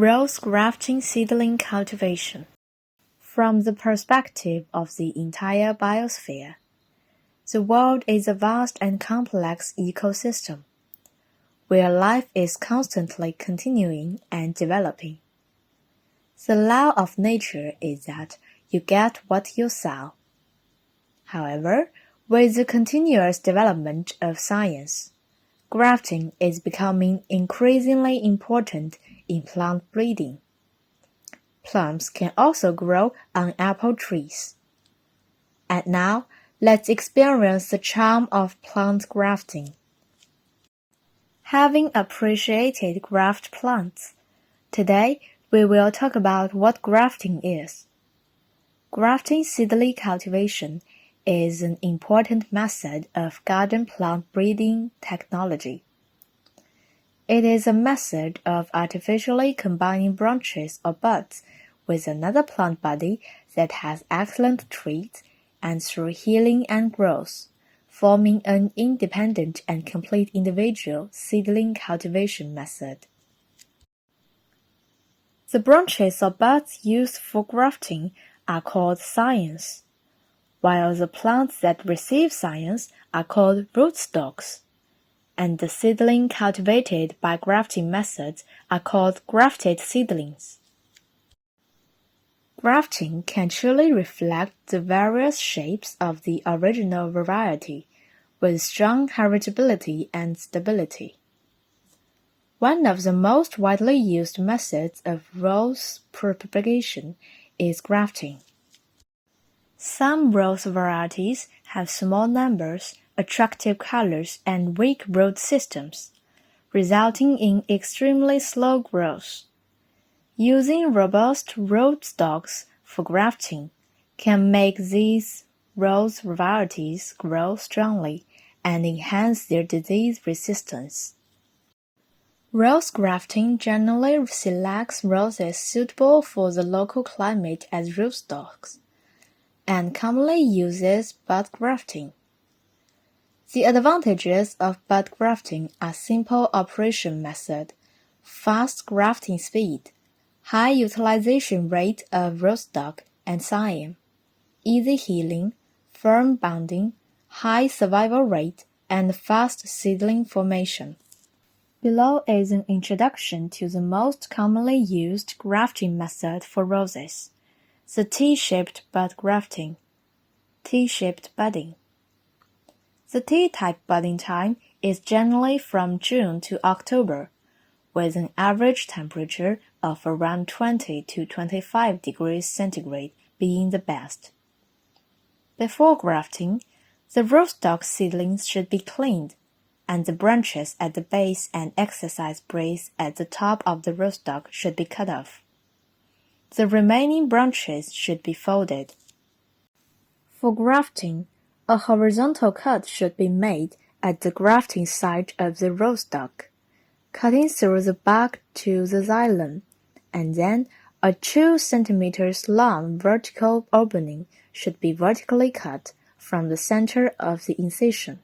Rose grafting seedling cultivation. From the perspective of the entire biosphere, the world is a vast and complex ecosystem, where life is constantly continuing and developing. The law of nature is that you get what you sow. However, with the continuous development of science, grafting is becoming increasingly important in plant breeding. Plums can also grow on apple trees. And now, let's experience the charm of plant grafting. Having appreciated graft plants, today we will talk about what grafting is. Grafting seedling cultivation is an important method of garden plant breeding technology. It is a method of artificially combining branches or buds with another plant body that has excellent traits and through healing and growth, forming an independent and complete individual seedling cultivation method. The branches or buds used for grafting are called scions, while the plants that receive scions are called rootstocks, and the seedling cultivated by grafting methods are called grafted seedlings. Grafting can truly reflect the various shapes of the original variety, with strong heritability and stability. One of the most widely used methods of rose propagation is grafting. Some rose varieties have small numbers, attractive colors, and weak root systems, resulting in extremely slow growth. Using robust rootstocks for grafting can make these rose varieties grow strongly and enhance their disease resistance. Rose grafting generally selects roses suitable for the local climate as rootstocks, and commonly uses bud grafting. The advantages of bud grafting are simple operation method, fast grafting speed, high utilization rate of rootstock and scion, easy healing, firm bonding, high survival rate, and fast seedling formation. Below is an introduction to the most commonly used grafting method for roses, the T-shaped bud grafting, T-shaped budding. The T-type budding time is generally from June to October, with an average temperature of around 20 to 25 degrees centigrade being the best. Before grafting, the rootstock seedlings should be cleaned, and the branches at the base and exercise braids at the top of the rootstock should be cut off. The remaining branches should be folded. For grafting, a horizontal cut should be made at the grafting site of the rootstock, cutting through the bark to the xylem, and then a 2 cm long vertical opening should be vertically cut from the center of the incision.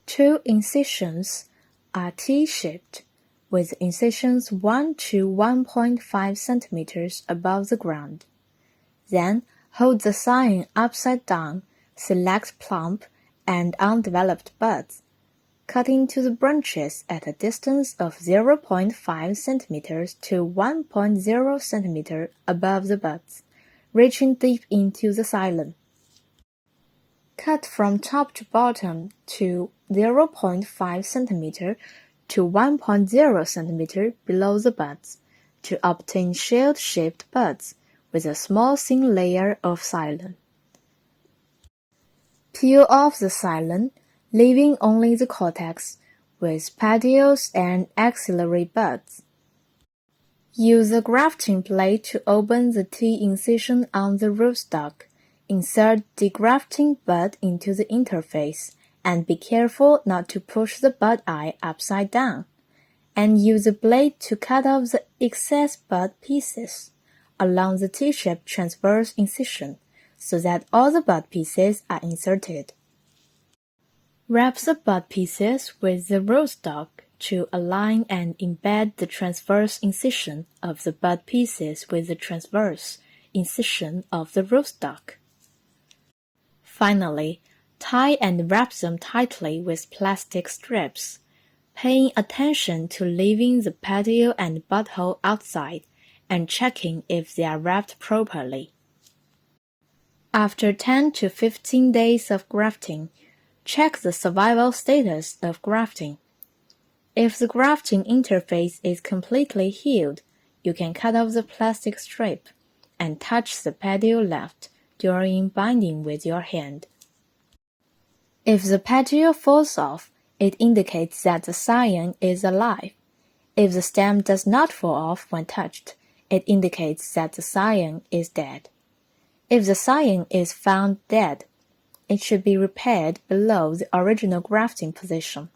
2 incisions are T-shaped, with incisions 1 to 1.5 cm above the ground. Then hold the scion upside down, select plump and undeveloped buds, cutting to the branches at a distance of 0.5 cm to 1.0 cm above the buds, reaching deep into the xylem. Cut from top to bottom to 0.5 cm to 1.0 cm below the buds to obtain shield-shaped buds with a small thin layer of xylem. Peel off the xylem, leaving only the cortex, with petioles and axillary buds. Use a grafting blade to open the T-incision on the rootstock. Insert the grafting bud into the interface, and be careful not to push the bud eye upside down, and use a blade to cut off the excess bud pieces along the T-shaped transverse incision, so that all the bud pieces are inserted. Wrap the bud pieces with the rootstock to align and embed the transverse incision of the bud pieces with the transverse incision of the rootstock. Finally, tie and wrap them tightly with plastic strips, paying attention to leaving the petiole and budhole outside and checking if they are wrapped properly. After 10 to 15 days of grafting, check the survival status of grafting. If the grafting interface is completely healed, you can cut off the plastic strip and touch the petiole left during binding with your hand. If the petiole falls off, it indicates that the scion is alive. If the stem does not fall off when touched, it indicates that the scion is dead. If the scion is found dead, it should be repaired below the original grafting position.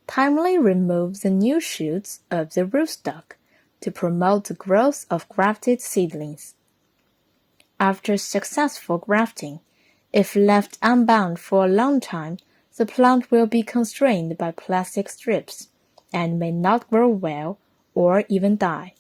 Timely remove the new shoots of the rootstock to promote the growth of grafted seedlings. After successful grafting, if left unbound for a long time, the plant will be constrained by plastic strips and may not grow well or even die.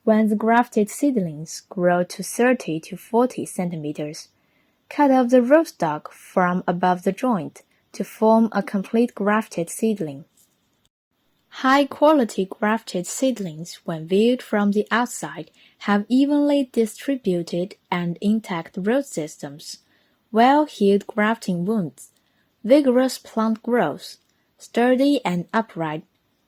When the grafted seedlings grow to 30 to 40 centimeters, cut off the rootstock from above the joint to form a complete grafted seedling. High-quality grafted seedlings, when viewed from the outside, have evenly distributed and intact root systems, well-healed grafting wounds, vigorous plant growth, sturdy and upright,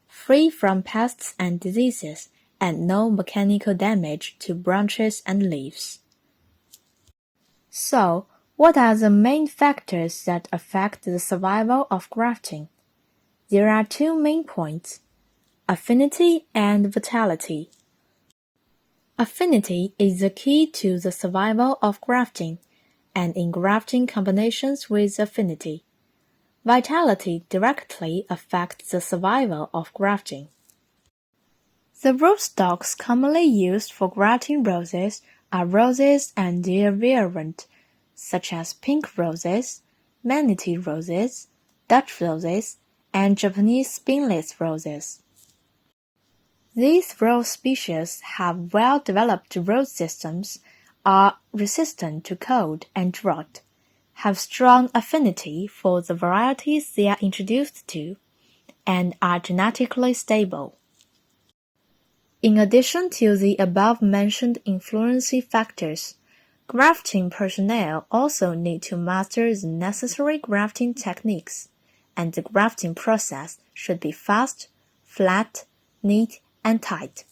free from pests and diseases, and no mechanical damage to branches and leaves. So, what are the main factors that affect the survival of grafting? There are two main points: affinity and vitality. Affinity is the key to the survival of grafting, and in grafting combinations with affinity. Vitality directly affects the survival of grafting. The rootstocks commonly used for grafting roses are roses and their variant, such as pink roses, manatee roses, Dutch roses, and Japanese spineless roses. These rose species have well-developed root systems, are resistant to cold and drought, have strong affinity for the varieties they are introduced to, and are genetically stable. In addition to the above-mentioned influencing factors, grafting personnel also need to master the necessary grafting techniques, and the grafting process should be fast, flat, neat, and tight.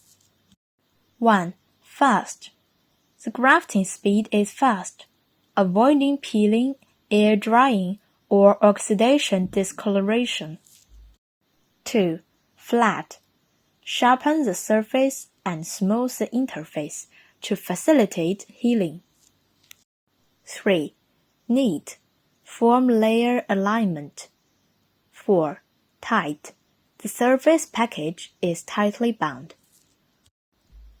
1. Fast. The grafting speed is fast, avoiding peeling, air drying, or oxidation discoloration. 2. Flat. Sharpen the surface and smooth the interface to facilitate healing. 3. Neat. Form layer alignment. 4. Tight. The surface package is tightly bound.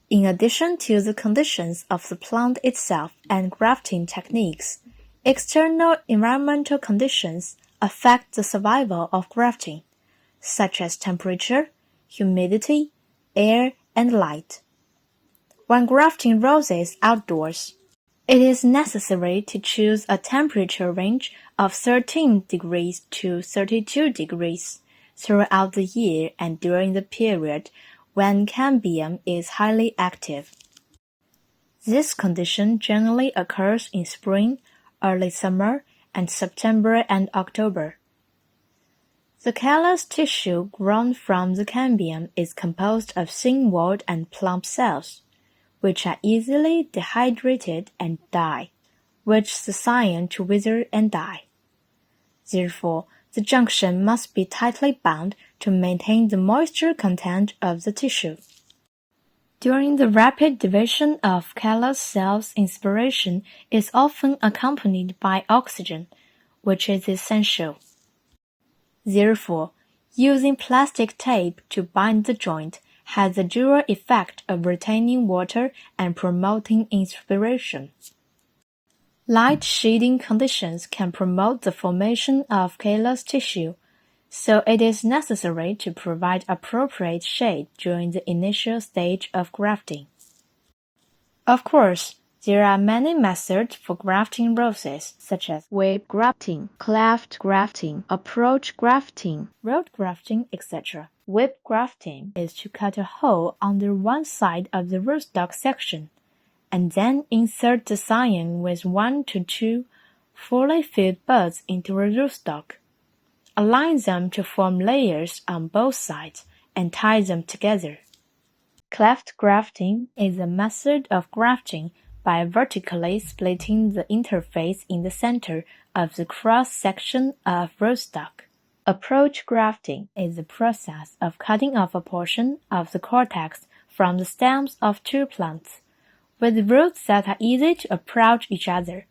In addition to the conditions of the plant itself and grafting techniques, external environmental conditions affect the survival of grafting, such as temperature, humidity, air, and light. When grafting roses outdoors, it is necessary to choose a temperature range of 13 degrees to 32 degrees throughout the year and during the period when cambium is highly active. This condition generally occurs in spring, early summer, and September and October. The callus tissue grown from the cambium is composed of thin-walled and plump cells, which are easily dehydrated and die, which the scion to wither and die. Therefore, the junction must be tightly bound to maintain the moisture content of the tissue. During the rapid division of callus cells, inspiration is often accompanied by oxygen, which is essential. Therefore, using plastic tape to bind the joint has the dual effect of retaining water and promoting inspiration. Light shedding conditions can promote the formation of callus tissue, so it is necessary to provide appropriate shade during the initial stage of grafting. Of course, there are many methods for grafting roses, such as web grafting, cleft grafting, approach grafting, root grafting, etc. Web grafting is to cut a hole under one side of the rootstock section, and then insert the scion with 1 to 2 fully filled buds into a rootstock. Align them to form layers on both sides and tie them together. Cleft grafting is a method of grafting by vertically splitting the interface in the center of the cross-section of rootstock. Approach grafting is the process of cutting off a portion of the cortex from the stems of two plants, with roots that are easy to approach each other,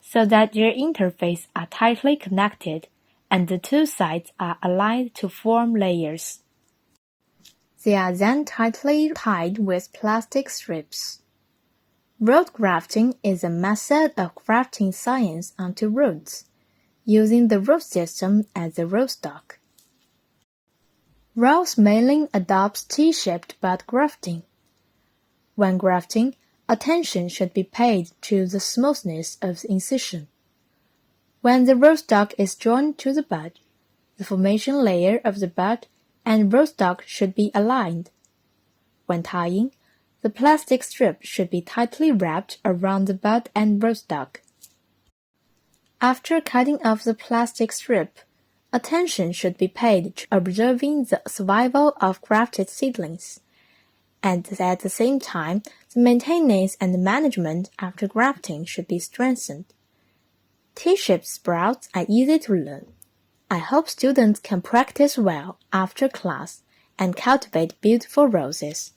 so that their interfaces are tightly connected and the two sides are aligned to form layers. They are then tightly tied with plastic strips. Root grafting is a method of grafting scions onto roots, using the root system as the rootstock. Rose mailing adopts T-shaped bud grafting. When grafting, attention should be paid to the smoothness of the incision. When the rootstock is joined to the bud, the formation layer of the bud and rootstock should be aligned. When tying, the plastic strip should be tightly wrapped around the bud and rootstock. After cutting off the plastic strip, attention should be paid to observing the survival of grafted seedlings, and at the same time, the maintenance and management after grafting should be strengthened. T-shaped sprouts are easy to learn. I hope students can practice well after class and cultivate beautiful roses.